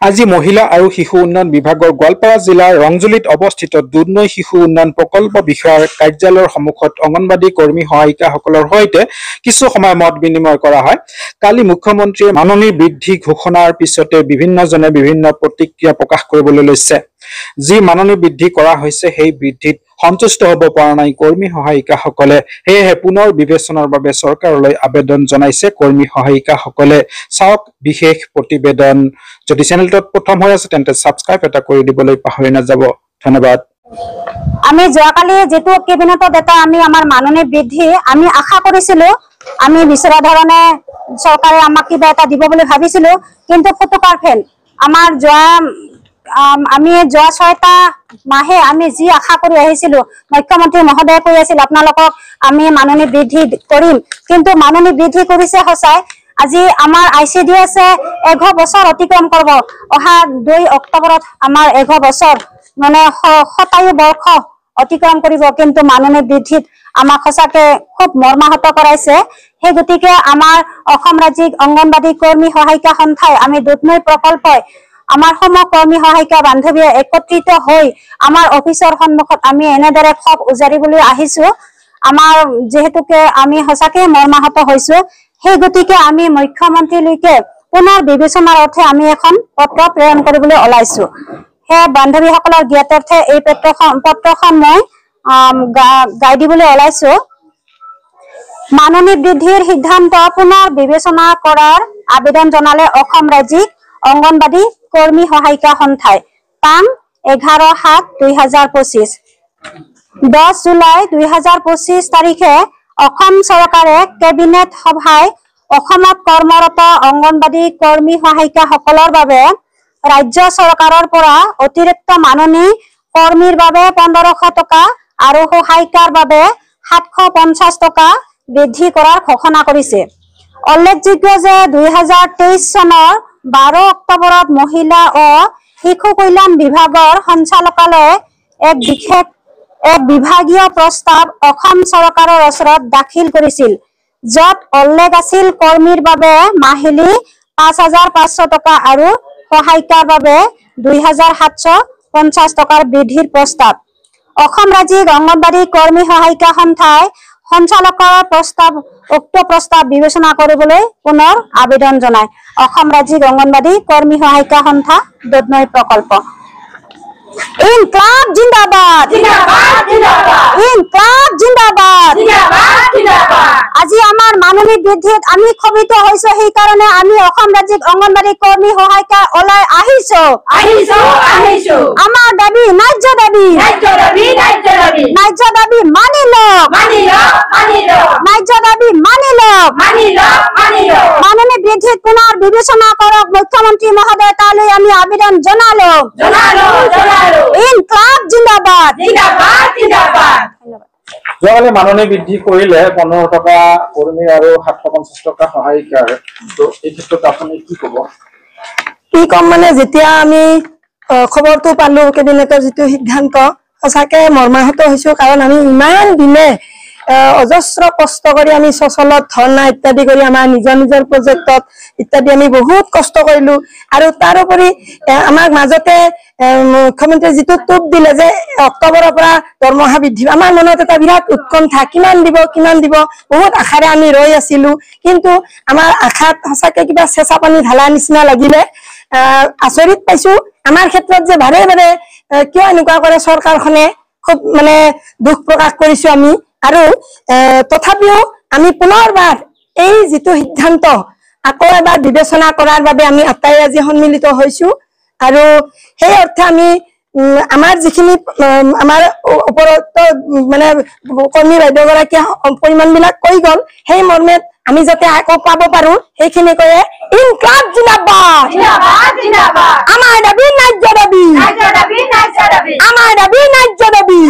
আজি মহিলা আৰু শিশু উন্নয়ন বিভাগৰ গোৱালপাৰা জিলাৰ ৰংজুলিত অৱস্থিত দুধনৈ শিশু উন্নয়ন প্ৰকল্প বিষয়াৰ কাৰ্যালয়ৰ সন্মুখত অংগনবাদী কৰ্মী সহায়িকাসকলৰ সৈতে কিছু সময় মত বিনিময় কৰা হয়। কালি মুখ্যমন্ত্ৰীয়ে মাননী বৃদ্ধি ঘোষণাৰ পিছতে বিভিন্নজনে বিভিন্ন প্ৰতিক্ৰিয়া প্ৰকাশ কৰিবলৈ লৈছে। যি মাননী বৃদ্ধি কৰা হৈছে সেই বৃদ্ধিত সন্তুষ্ট হ'ব পৰা নাই কৰ্মী সহায়িকাসকলে। সেয়েহে পুনৰ বিবেচনাৰ বাবে চৰকাৰলৈ আবেদন জনাইছে কৰ্মী সহায়িকাসকলে। চাওক বিশেষ প্ৰতিবেদন। যদি চেনেলটোত প্ৰথম হৈ আছে তেন্তে সাবস্ক্ৰাইব এটা কৰি দিবলৈ পাহৰি নাযাব। ধন্যবাদ। আমি যোৱাকালি যেটো কেবিনেটত এটা আমি আমাৰ মাননী বৃদ্ধি আমি আশা কৰিছিলো, আমি বিচৰা ধৰণে চৰকাৰে আমাক কিবা এটা দিব বুলি ভাবিছিলো, কিন্তু ফটোকাৰ ফেল। আমাৰ আমি যোৱা 6টা মাহে আমি যি আশা কৰি আহিছিলো, মুখ্যমন্ত্ৰী মহোদয়ে কৈ আছিল আপোনালোকক আমি মাননী বৃদ্ধি কৰিম, কিন্তু মাননী বৃদ্ধি কৰিছে সঁচাই। আজি আমাৰ ICDS 11 বছৰ অতিক্ৰম কৰিব। অহা 2 অক্টোবৰত আমাৰ 11 বছৰ মানে 27 বৰ্ষ অতিক্ৰম কৰিব, কিন্তু মাননী বৃদ্ধিত আমাক সঁচাকে খুব মৰ্মাহত কৰাইছে। সেই গতিকে আমাৰ অসম ৰাজ্যিক অংগনবাদী কৰ্মী সহায়িকা সন্থাই আমি দুধনৈ প্ৰকল্পই আমাৰ কৰ্মী সহায়িকা বান্ধৱীয়ে একত্ৰিত হৈ আমাৰ অফিচৰ সন্মুখত আমি এনেদৰে ক্ষোভ উজাৰিবলৈ আহিছো। আমাৰ যেহেতুকে আমি সঁচাকে মৰ্মাহত হৈছো, সেই গতিকে আমি মুখ্যমন্ত্ৰীলৈকে পুনৰ বিবেচনাৰ অৰ্থে আমি এখন পত্ৰ প্ৰেৰণ কৰিবলৈ ওলাইছো। সেই বান্ধৱীসকলৰ জ্ঞাতাৰ্থে এই পত্ৰখন মই গাই দিবলৈ ওলাইছো। মাননী বৃদ্ধিৰ সিদ্ধান্ত পুনৰ বিবেচনা কৰাৰ আবেদন জনালে অসম ৰাজ্যিক অংগনবাদী কৰ্মী সহায়িকা সন্থাই। পাম 11/7/2025। 10 জুলাই 2025 তাৰিখে অসম চৰকাৰে কেবিনেট সভাই অসমত কৰ্মৰত অংগনবাদী কৰ্মী সহায়িকাসকলৰ বাবে ৰাজ্য চৰকাৰৰ পৰা অতিৰিক্ত মাননী কৰ্মীৰ বাবে 1500 টকা আৰু সহায়িকাৰ বাবে 750 টকা বৃদ্ধি কৰাৰ ঘোষণা কৰিছে। উল্লেখযোগ্য যে 2023 চনৰ 12 অক্টোবৰত মহিলা ও শিশু কল্যাণ বিভাগৰ সঞ্চালকালয়ে এক বিভাগীয় প্ৰস্তাৱ অসম চৰকাৰৰ ওচৰত দাখিল কৰিছিল, য'ত উল্লেখ আছিল কৰ্মীৰ বাবে মাহিলী 5500 টকা আৰু সহায়িকাৰ বাবে 2750 টকাৰ বৃদ্ধিৰ প্ৰস্তাৱ। অসম ৰাজ্যিক অংগনবাদী কৰ্মী সহায়িকা সন্থাই সঞ্চালকৰ উক্ত প্ৰস্তাৱ বিবেচনা কৰিবলৈ পুনৰ আবেদন জনায়। অসম ৰাজ্যিক অংগনবাদী কৰ্মী সহায়িকা সন্থা দুধনৈ প্ৰকল্প। ইনকলাব জিন্দাবাদ, ইনকলাব জিন্দাবাদ। আজি আমাৰ মাননী বৃদ্ধিত আমি ক্ষোভিত হৈছো, সেই কাৰণে আমি অসম ৰাজ্যিক অংগনবাদী কৰ্মী সহায়িকা ওলাই আহিছো। আমাৰ দাবী ন্যায্য দাবী, ন্যায্য দাবী মানি লওক, ন্যায্য দাবী মানি লওক। মাননী বৃদ্ধিত পুনৰ বিবেচনা কৰক মুখ্যমন্ত্ৰী মহোদয়, তালৈ আমি আবেদন জনালো। ইনকলাব জিন্দাবাদ। যোৱাকালি মাননী বৃদ্ধি কৰিলে 15 টকা কৰ্মী আৰু 750 টকা সহায়িকাৰ। তো এই ক্ষেত্ৰত আপুনি কি ক'ব? কি কম মানে, যেতিয়া আমি খবৰটো পালো কেবিনেটৰ যিটো সিদ্ধান্ত, সঁচাকে মৰ্মাহত হৈছো। কাৰণ আমি ইমান দিনে অজস্ৰ কষ্ট কৰি আমি সচলত ধৰ্ণা ইত্যাদি কৰি আমাৰ নিজৰ প্ৰজেক্টত ইত্যাদি আমি বহুত কষ্ট কৰিলো। আৰু তাৰোপৰি আমাক মাজতে মুখ্যমন্ত্ৰীয়ে যিটো টোপ দিলে যে অক্টোবৰৰ পৰা দৰমহা বৃদ্ধি, আমাৰ মনত এটা বিৰাট উৎকণ্ঠা, কিমান দিব বহুত আশাৰে আমি ৰৈ আছিলো। কিন্তু আমাৰ আশাত সঁচাকে কিবা চেঁচা পানী ঢালা নিচিনা লাগিলে। আচৰিত পাইছো আমাৰ ক্ষেত্ৰত যে বাৰে বাৰে কিয় এনেকুৱা কৰে চৰকাৰখনে, খুব মানে দুখ প্ৰকাশ কৰিছো আমি। আৰু তথাপিও আমি পুনৰবাৰ এই যিটো সিদ্ধান্ত আকৌ এবাৰ বিবেচনা কৰাৰ বাবে আমি আটাই আজি সন্মিলিত হৈছো। আৰু সেই অৰ্থে আমি আমাৰ যিখিনি আমাৰ ওপৰত মানে কৰ্মী বাইদেউগৰাকীয়ে পৰিমাণবিলাক কৈ গ'ল, সেই মৰ্মে আমি যাতে আকৌ পাব পাৰো সেইখিনি কয়ে ইনকলাব জিন্দাবাদ। আমাৰ দাবী ন্যায্য দাবী, আমাৰ দাবী ন্যায্য দাবী।